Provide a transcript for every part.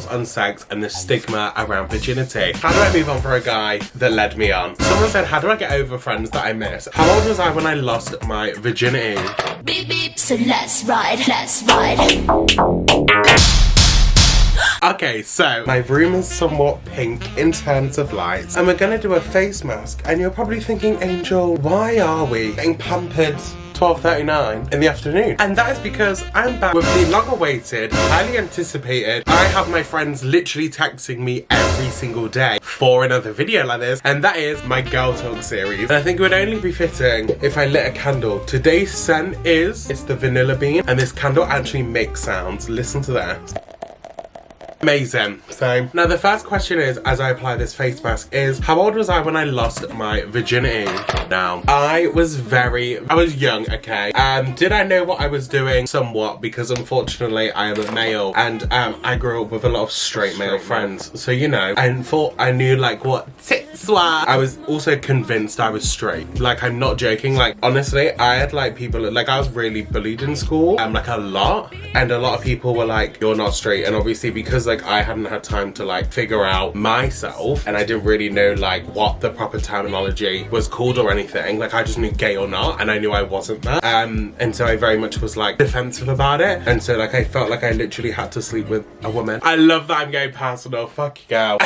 on sex and the stigma around virginity. How do I move on for a guy that led me on? Someone said, how do I get over friends that I miss? How old was I when I lost my virginity? Beep beep, so let's ride, let's ride. Okay, so my room is somewhat pink in terms of lights, and we're gonna do a face mask. And you're probably thinking, Angel, why are we getting pampered 12:39 in the afternoon? And that is because I'm back with the long-awaited, highly anticipated, I have my friends literally texting me every single day for another video like this, and that is my Girl Talk series. And I think it would only be fitting if I lit a candle. Today's scent it's the vanilla bean, and this candle actually makes sounds. Listen to that. Amazing. So now the first question is, as I apply this face mask, is how old was I when I lost my virginity? Now, I was young, okay? Did I know what I was doing? Somewhat, because unfortunately I am a male, and I grew up with a lot of straight male friends. So, you know, I thought I knew like what tits were. I was also convinced I was straight. Like, I'm not joking. Like, honestly, I had like people, like I was really bullied in school, like a lot. And a lot of people were like, you're not straight. And obviously because like I hadn't had time to like figure out myself, and I didn't really know like what the proper terminology was called or anything. Like, I just knew gay or not, and I knew I wasn't that. And so I very much was like defensive about it. And so like I felt like I literally had to sleep with a woman. I love that I'm going personal. Fuck you, girl.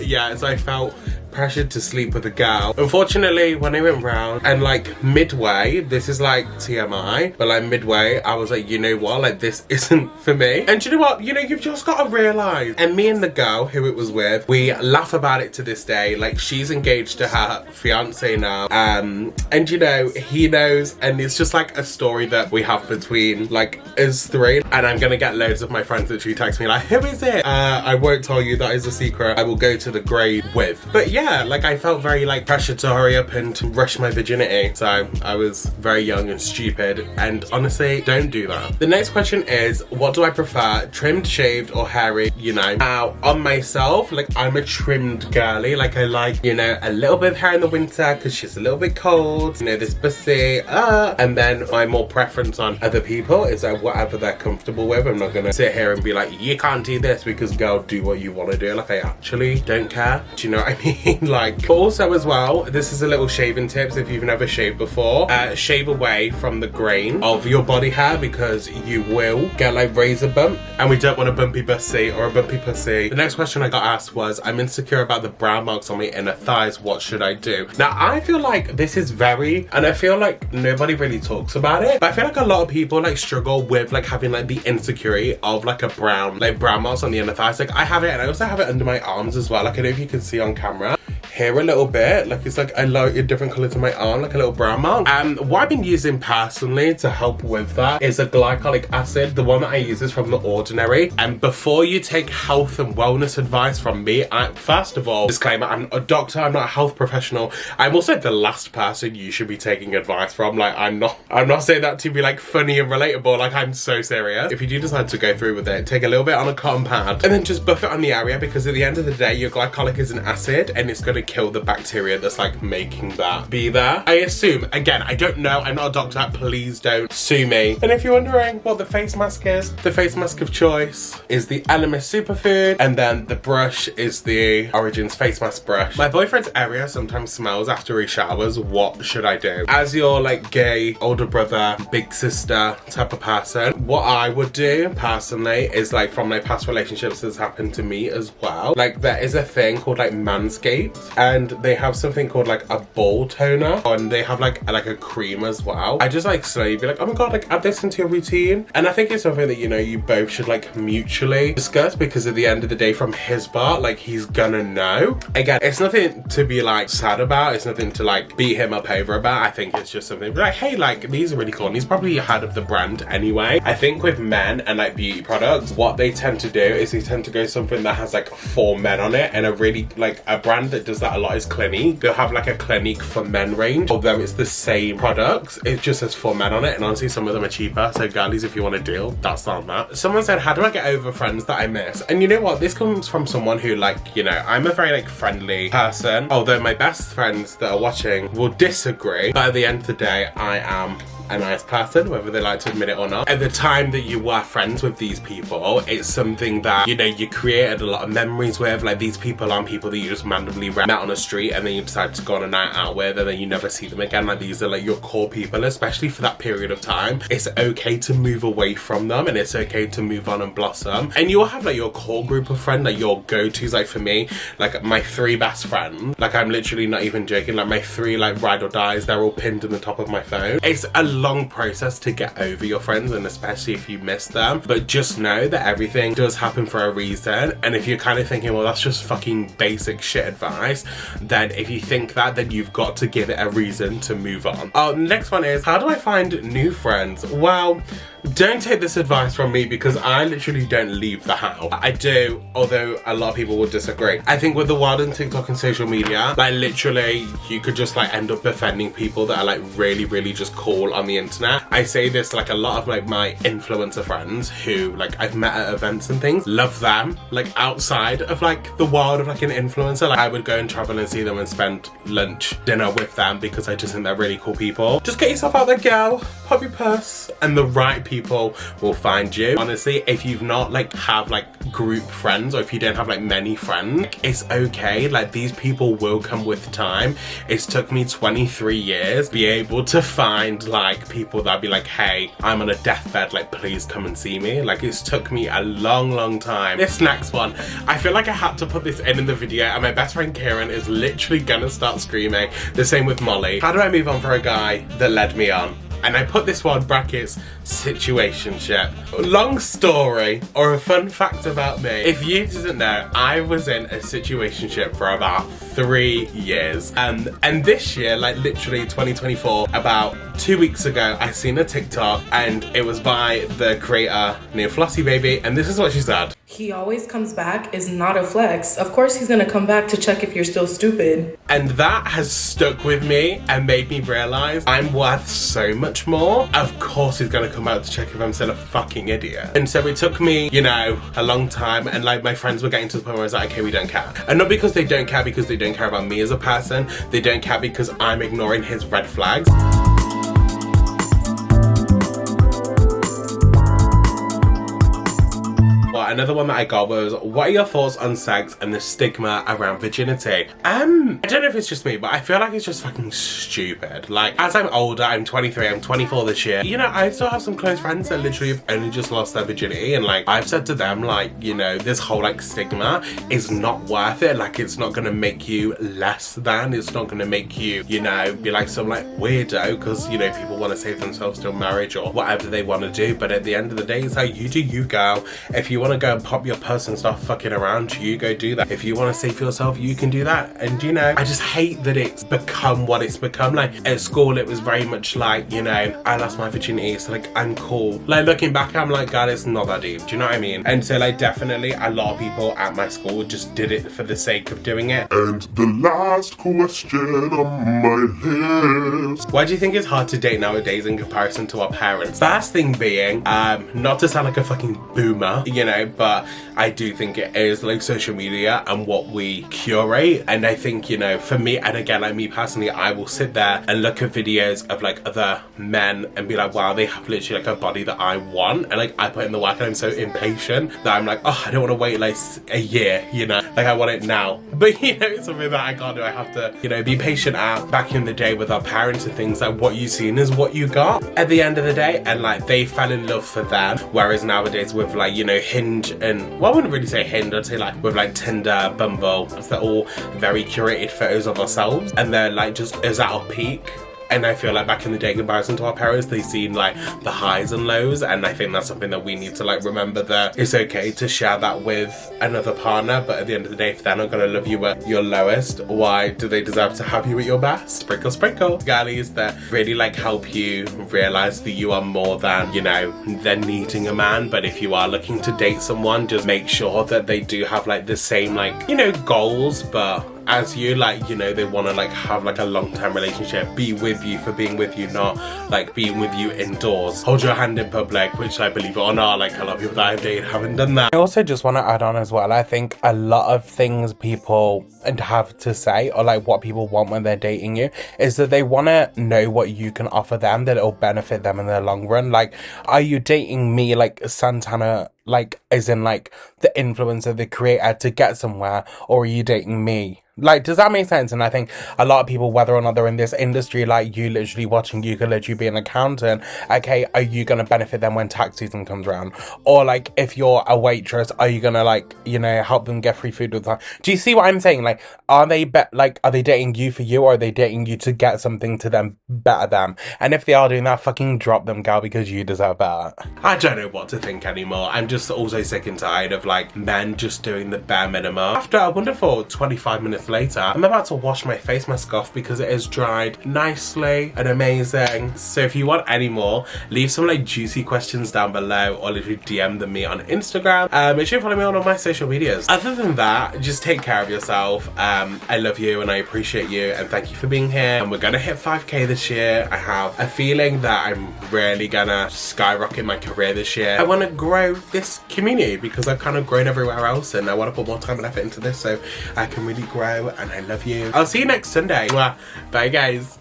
Yeah, so I felt pressured to sleep with a girl. Unfortunately, when I went round and like midway, this is like TMI, but like midway, I was like, you know what? Like, this isn't for me. And you know what? You know, you've just got to realize. And me and the girl who it was with, we laugh about it to this day. Like, she's engaged to her fiance now. And you know, he knows, and it's just like a story that we have between like us three. And I'm gonna get loads of my friends literally text me like, who is it? I won't tell you, that is a secret. I will go to the grave with. But yeah, like I felt very like pressured to hurry up and to rush my virginity. So I was very young and stupid, and honestly, don't do that. The next question is, what do I prefer, trimmed, shaved, or hairy? You know, now on myself, like I'm a trimmed girly. Like, I like, you know, a little bit of hair in the winter because she's a little bit cold, you know, this pussy, and then my more preference on other people is like whatever they're comfortable with. I'm not gonna sit here and be like, you can't do this, because girl, do what you want to do. Like, I actually don't care. Do you know what I mean? Like, but also as well, this is a little shaving tips if you've never shaved before. Shave away from the grain of your body hair, because you will get like razor bump, and we don't want a bumpy pussy or a bumpy pussy. The next question I got asked was, I'm insecure about the brown marks on my inner thighs, what should I do? Now, I feel like this is and I feel like nobody really talks about it, but I feel like a lot of people like struggle with like having like the insecurity of like a brown marks on the inner thighs. Like, I have it, and I also have it under my arms as well. Like, I don't know if you can see on camera here a little bit, like it's like a different color to my arm, like a little brown mark. What I've been using personally to help with that is a glycolic acid. The one that I use is from The Ordinary. And before you take health and wellness advice from me, first of all, disclaimer, I'm a doctor, I'm not a health professional. I'm also the last person you should be taking advice from. Like, I'm not saying that to be like funny and relatable. Like, I'm so serious. If you do decide to go through with it, take a little bit on a cotton pad and then just buff it on the area, because at the end of the day, your glycolic is an acid, and it's gonna kill the bacteria that's like making that be there. I assume, again, I don't know, I'm not a doctor, please don't sue me. And if you're wondering what the face mask is, the face mask of choice is the Elemis Superfood, and then the brush is the Origins face mask brush. My boyfriend's area sometimes smells after he showers. What should I do? As your like gay older brother, big sister type of person, what I would do personally is, like, from my past relationships that's happened to me as well, like there is a thing called like Manscaped, and they have something called like a ball toner, and they have like a cream as well. I just like slowly be like, oh my god, like add this into your routine. And I think it's something that, you know, you both should like mutually discuss, because at the end of the day, from his part, like he's gonna know. Again, it's nothing to be like sad about, it's nothing to like beat him up over about. I think it's just something like, hey, like these are really cool, and he's probably heard of the brand anyway. I think with men and like beauty products, what they tend to do is they tend to go something that has like for men on it, and a really like a brand that does that a lot is Clinique. They'll have like a Clinique for men range, although it's the same products, it just says for men on it, and honestly some of them are cheaper. So girlies, if you want a deal, that's on that. Someone said, how do I get over friends that I miss? And you know what, this comes from someone who, like, you know, I'm a very like friendly person, although my best friends that are watching will disagree, but at the end of the day, I am a nice person, whether they like to admit it or not. At the time that you were friends with these people, it's something that, you know, you created a lot of memories with. Like, these people aren't people that you just randomly met on a street and then you decide to go on a night out with and then you never see them again. Like, these are like your core people, especially for that period of time. It's okay to move away from them and it's okay to move on and blossom. And you'll have like your core group of friends, like your go-tos. Like for me, like my 3 best friends, like I'm literally not even joking, like my 3 like ride or dies, they're all pinned in the top of my phone. It's a long process to get over your friends, and especially if you miss them, but just know that everything does happen for a reason. And if you're kind of thinking, well, that's just fucking basic shit advice, then if you think that, then you've got to give it a reason to move on. Oh, the next one is, how do I find new friends? Well, don't take this advice from me because I literally don't leave the house. I do, although a lot of people would disagree. I think with the world and TikTok and social media, like literally you could just like end up befriending people that are like really, really just cool on the internet. I say this, like a lot of like my influencer friends who like I've met at events and things, love them like outside of like the world of like an influencer. Like I would go and travel and see them and spend lunch, dinner with them because I just think they're really cool people. Just get yourself out there, girl, pop your purse, and the right people will find you. Honestly, if you've not like have like group friends, or if you don't have like many friends, it's okay. Like these people will come with time. It's took me 23 years to be able to find like people that'd be like, hey, I'm on a deathbed, like please come and see me. Like it's took me a long time. This next one, I feel like I had to put this in the video, and my best friend Kieran is literally gonna start screaming. The same with Molly. How do I move on for a guy that led me on? And I put this one brackets situationship. Long story or a fun fact about me. If you didn't know, I was in a situationship for about 3 years. And this year, like literally 2024, about 2 weeks ago, I seen a TikTok and it was by the creator named Flossie Baby. And this is what she said. He always comes back is not a flex. Of course he's gonna come back to check if you're still stupid. And that has stuck with me and made me realize I'm worth so much more. Of course he's gonna come out to check if I'm still a fucking idiot. And so it took me, you know, a long time, and like my friends were getting to the point where I was like, okay, we don't care. And not because they don't care because they don't care about me as a person, they don't care because I'm ignoring his red flags. Another one that I got was, what are your thoughts on sex and the stigma around virginity? I don't know if it's just me, but I feel like it's just fucking stupid. Like, as I'm older, I'm 23, I'm 24 this year, you know, I still have some close friends that literally have only just lost their virginity, and like, I've said to them, like, you know, this whole like stigma is not worth it. Like, it's not gonna make you less than, it's not gonna make you, you know, be like some like weirdo, because, you know, people want to save themselves till marriage or whatever they want to do, but at the end of the day, it's like, you do you, girl. If you want to go and pop your purse and start fucking around, you go do that. If you want to save yourself, you can do that. And you know, I just hate that it's become what it's become. Like at school, it was very much like, you know, I lost my virginity, so like I'm cool. Like looking back, I'm like, God, it's not that deep. Do you know what I mean? And so like definitely a lot of people at my school just did it for the sake of doing it. And the last question on my list. Why do you think it's hard to date nowadays in comparison to our parents? First thing being, not to sound like a fucking boomer, you know, but I do think it is like social media and what we curate. And I think, you know, for me, and again, like me personally, I will sit there and look at videos of like other men and be like, wow, they have literally like a body that I want. And like I put in the work and I'm so impatient that I'm like, oh, I don't want to wait like a year, you know, like I want it now. But you know, it's something that I can't do. I have to, you know, be patient at. Back in the day with our parents and things, like what you seen is what you got at the end of the day. And like they fell in love for them. Whereas nowadays with like, you know, Hinge and, well, I wouldn't really say Hinge, I'd say like with like Tinder, Bumble, they're all very curated photos of ourselves and they're like just is at our peak. And I feel like back in the day, in comparison to our parents, they seen like the highs and lows, and I think that's something that we need to like remember, that it's okay to share that with another partner, but at the end of the day, if they're not gonna love you at your lowest, why do they deserve to have you at your best? Sprinkle, sprinkle. Girlies that really like help you realize that you are more than, you know, than needing a man. But if you are looking to date someone, just make sure that they do have like the same like, you know, goals, but as you, like, you know, they want to like have like a long-term relationship, be with you for being with you, not like being with you indoors. Hold your hand in public, which I believe it or not, like a lot of people that I've dated haven't done that. I also just want to add on as well, I think a lot of things people have to say, or like what people want when they're dating you, is that they want to know what you can offer them that it'll benefit them in the long run. Like, are you dating me like Santana, like as in like the influencer, the creator, to get somewhere, or are you dating me? Like, does that make sense? And I think a lot of people, whether or not they're in this industry, like you literally watching, you could literally be an accountant. Okay, are you going to benefit them when tax season comes around? Or like, if you're a waitress, are you going to like, you know, help them get free food with time? Do you see what I'm saying? Like, are they dating you for you, or are they dating you to get something to them, better them? And if they are doing that, fucking drop them, gal, because you deserve better. I don't know what to think anymore. I'm just also sick and tired of like men just doing the bare minimum. After a wonderful 25 minutes later, I'm about to wash my face mask off because it has dried nicely and amazing. So if you want any more, leave some like juicy questions down below, or literally DM them me on Instagram. Make sure you follow me on all my social medias. Other than that, just take care of yourself. I love you and I appreciate you, and thank you for being here. And we're gonna hit 5k this year. I have a feeling that I'm really gonna skyrocket my career this year. I want to grow this community because I've kind of grown everywhere else, and I want to put more time and effort into this so I can really grow. And I love you. I'll see you next Sunday. Bye guys.